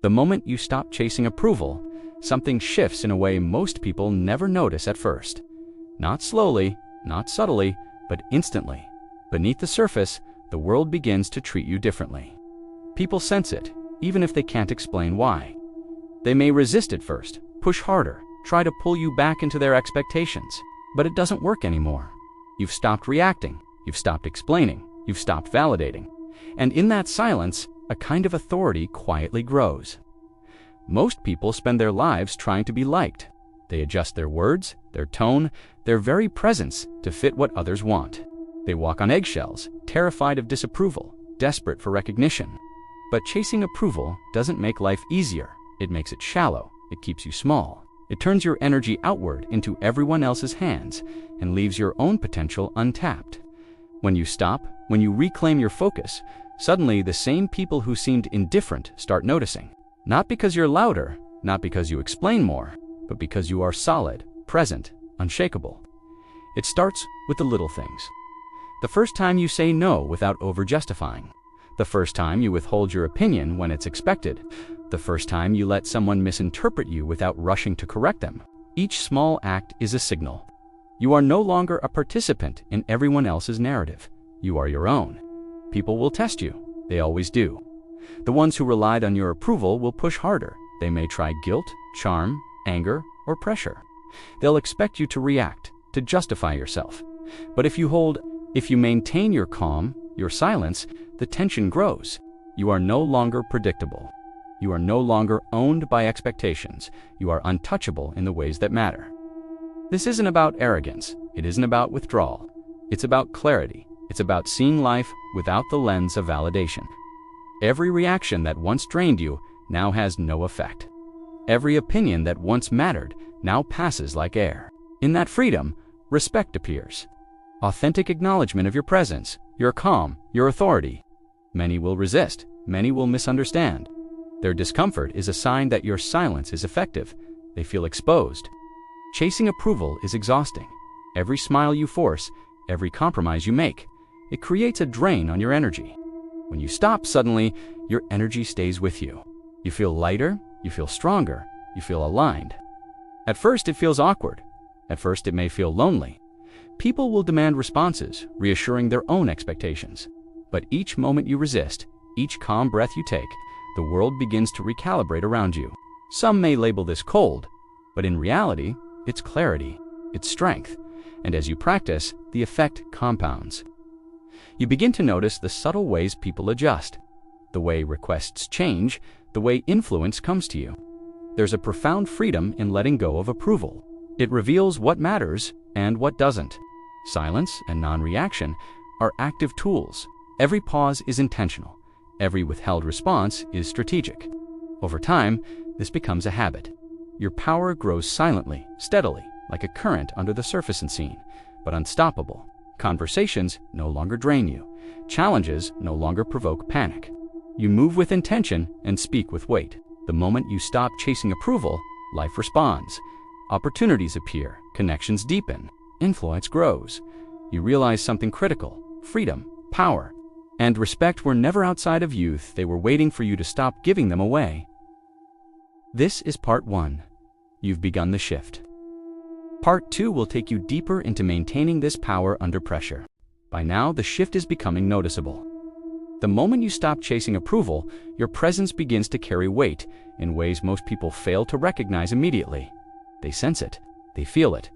The moment you stop chasing approval, something shifts in a way most people never notice at first. Not slowly, not subtly, but instantly. Beneath the surface, the world begins to treat you differently. People sense it, even if they can't explain why. They may resist at first, push harder, try to pull you back into their expectations, but it doesn't work anymore. You've stopped reacting, you've stopped explaining, you've stopped validating. And in that silence, a kind of authority quietly grows. Most people spend their lives trying to be liked. They adjust their words, their tone, their very presence to fit what others want. They walk on eggshells, terrified of disapproval, desperate for recognition. But chasing approval doesn't make life easier. It makes it shallow. It keeps you small. It turns your energy outward into everyone else's hands and leaves your own potential untapped. When you stop, when you reclaim your focus, suddenly the same people who seemed indifferent start noticing. Not because you're louder, not because you explain more, but because you are solid, present, unshakable. It starts with the little things. The first time you say no without over-justifying. The first time you withhold your opinion when it's expected. The first time you let someone misinterpret you without rushing to correct them. Each small act is a signal. You are no longer a participant in everyone else's narrative. You are your own. People will test you. They always do. The ones who relied on your approval will push harder. They may try guilt, charm, anger, or pressure. They'll expect you to react, to justify yourself. But if you maintain your calm, your silence, the tension grows. You are no longer predictable. You are no longer owned by expectations. You are untouchable in the ways that matter. This isn't about arrogance. It isn't about withdrawal. It's about clarity. It's about seeing life without the lens of validation. Every reaction that once drained you now has no effect. Every opinion that once mattered now passes like air. In that freedom, respect appears. Authentic acknowledgement of your presence, your calm, your authority. Many will resist. Many will misunderstand. Their discomfort is a sign that your silence is effective. They feel exposed. Chasing approval is exhausting. Every smile you force, every compromise you make, it creates a drain on your energy. When you stop suddenly, your energy stays with you. You feel lighter, you feel stronger, you feel aligned. At first it feels awkward. At first it may feel lonely. People will demand responses, reassuring their own expectations. But each moment you resist, each calm breath you take, the world begins to recalibrate around you. Some may label this cold, but in reality, it's clarity, it's strength. And as you practice, the effect compounds. You begin to notice the subtle ways people adjust, the way requests change, the way influence comes to you. There's a profound freedom in letting go of approval. It reveals what matters and what doesn't. Silence and non-reaction are active tools. Every pause is intentional. Every withheld response is strategic. Over time, this becomes a habit. Your power grows silently, steadily, like a current under the surface unseen, but unstoppable. Conversations no longer drain you. Challenges no longer provoke panic. You move with intention and speak with weight. The moment you stop chasing approval, life responds. Opportunities appear, connections deepen, influence grows. You realize something critical: freedom, power, and respect were never outside of youth. They were waiting for you to stop giving them away. This is part 1. You've begun the shift. Part 2 will take you deeper into maintaining this power under pressure. By now, the shift is becoming noticeable. The moment you stop chasing approval, your presence begins to carry weight in ways most people fail to recognize immediately. They sense it, they feel it.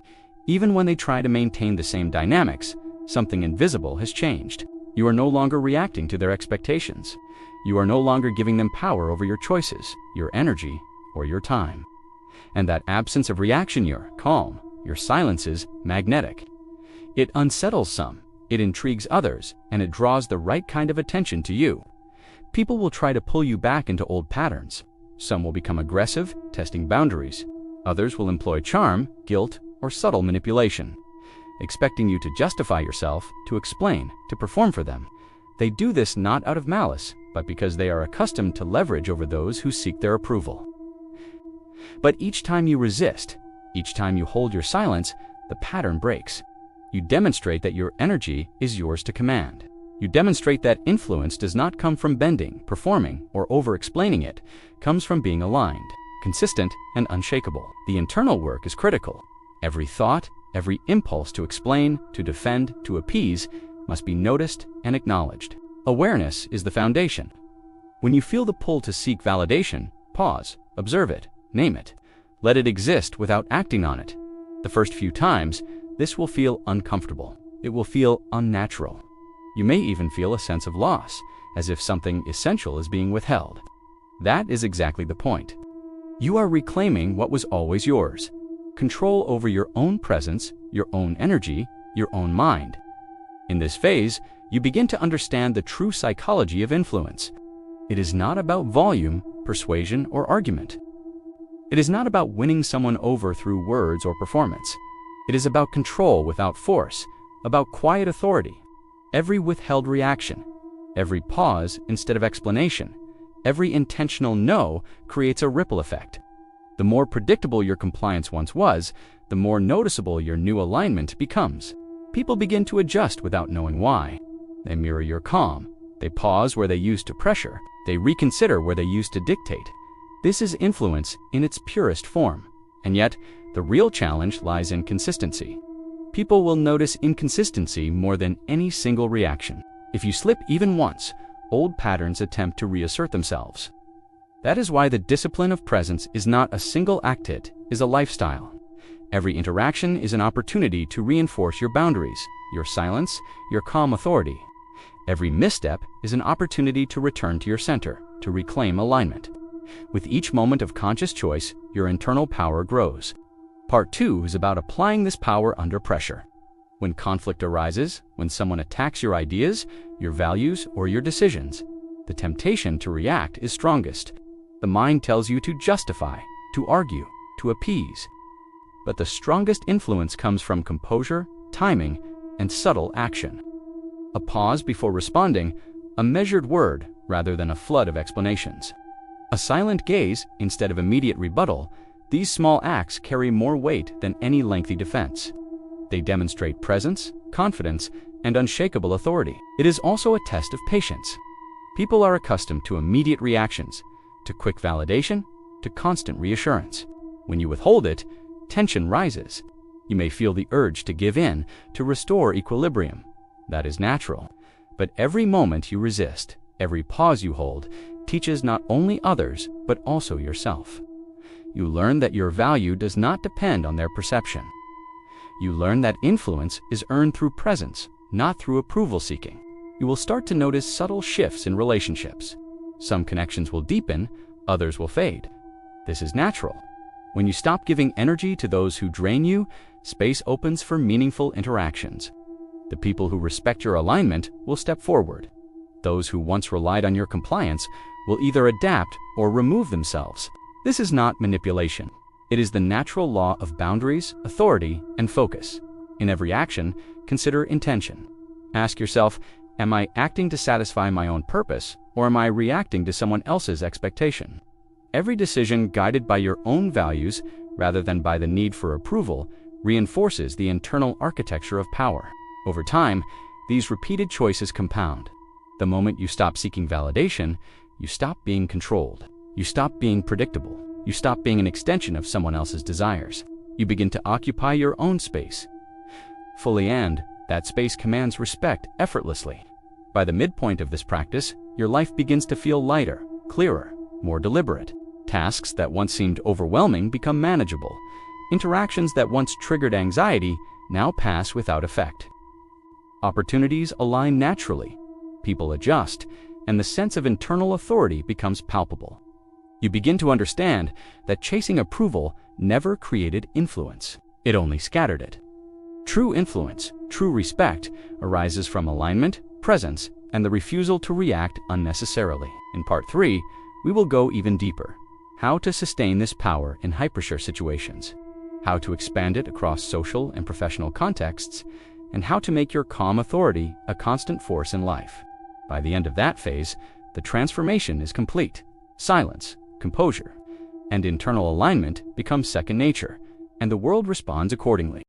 Even when they try to maintain the same dynamics, something invisible has changed. You are no longer reacting to their expectations. You are no longer giving them power over your choices, your energy, or your time. And that absence of reaction, your calm, your silence is magnetic. It unsettles some, it intrigues others, and it draws the right kind of attention to you. People will try to pull you back into old patterns. Some will become aggressive, testing boundaries. Others will employ charm, guilt, or subtle manipulation, expecting you to justify yourself, to explain, to perform for them. They do this not out of malice, but because they are accustomed to leverage over those who seek their approval. But each time you resist, each time you hold your silence, the pattern breaks. You demonstrate that your energy is yours to command. You demonstrate that influence does not come from bending, performing, or over-explaining. It comes from being aligned, consistent, and unshakable. The internal work is critical. Every thought, every impulse to explain, to defend, to appease must be noticed and acknowledged. Awareness is the foundation. When you feel the pull to seek validation, pause, observe it, name it. Let it exist without acting on it. The first few times, this will feel uncomfortable. It will feel unnatural. You may even feel a sense of loss, as if something essential is being withheld. That is exactly the point. You are reclaiming what was always yours. Control over your own presence, your own energy, your own mind. In this phase, you begin to understand the true psychology of influence. It is not about volume, persuasion, or argument. It is not about winning someone over through words or performance. It is about control without force, about quiet authority. Every withheld reaction, every pause instead of explanation, every intentional no creates a ripple effect. The more predictable your compliance once was, the more noticeable your new alignment becomes. People begin to adjust without knowing why. They mirror your calm. They pause where they used to pressure. They reconsider where they used to dictate. This is influence in its purest form. And yet, the real challenge lies in consistency. People will notice inconsistency more than any single reaction. If you slip even once, old patterns attempt to reassert themselves. That is why the discipline of presence is not a single act, it is a lifestyle. Every interaction is an opportunity to reinforce your boundaries, your silence, your calm authority. Every misstep is an opportunity to return to your center, to reclaim alignment. With each moment of conscious choice, your internal power grows. Part 2 is about applying this power under pressure. When conflict arises, when someone attacks your ideas, your values, or your decisions, the temptation to react is strongest. The mind tells you to justify, to argue, to appease. But the strongest influence comes from composure, timing, and subtle action. A pause before responding, a measured word rather than a flood of explanations. A silent gaze instead of immediate rebuttal. These small acts carry more weight than any lengthy defense. They demonstrate presence, confidence, and unshakable authority. It is also a test of patience. People are accustomed to immediate reactions, to quick validation, to constant reassurance. When you withhold it, tension rises. You may feel the urge to give in, to restore equilibrium. That is natural. But every moment you resist, every pause you hold, teaches not only others, but also yourself. You learn that your value does not depend on their perception. You learn that influence is earned through presence, not through approval seeking. You will start to notice subtle shifts in relationships. Some connections will deepen, others will fade. This is natural. When you stop giving energy to those who drain you, space opens for meaningful interactions. The people who respect your alignment will step forward. Those who once relied on your compliance will either adapt or remove themselves. This is not manipulation. It is the natural law of boundaries, authority, and focus. In every action, consider intention. Ask yourself, am I acting to satisfy my own purpose, or am I reacting to someone else's expectation? Every decision guided by your own values, rather than by the need for approval, reinforces the internal architecture of power. Over time, these repeated choices compound. The moment you stop seeking validation, you stop being controlled. You stop being predictable. You stop being an extension of someone else's desires. You begin to occupy your own space. Fully, and that space commands respect effortlessly. By the midpoint of this practice, your life begins to feel lighter, clearer, more deliberate. Tasks that once seemed overwhelming become manageable. Interactions that once triggered anxiety now pass without effect. Opportunities align naturally. People adjust, and the sense of internal authority becomes palpable. You begin to understand that chasing approval never created influence. It only scattered it. True influence, true respect, arises from alignment, presence, and the refusal to react unnecessarily. In Part 3, we will go even deeper. How to sustain this power in high-pressure situations, how to expand it across social and professional contexts, and how to make your calm authority a constant force in life. By the end of that phase, the transformation is complete. Silence, composure, and internal alignment become second nature, and the world responds accordingly.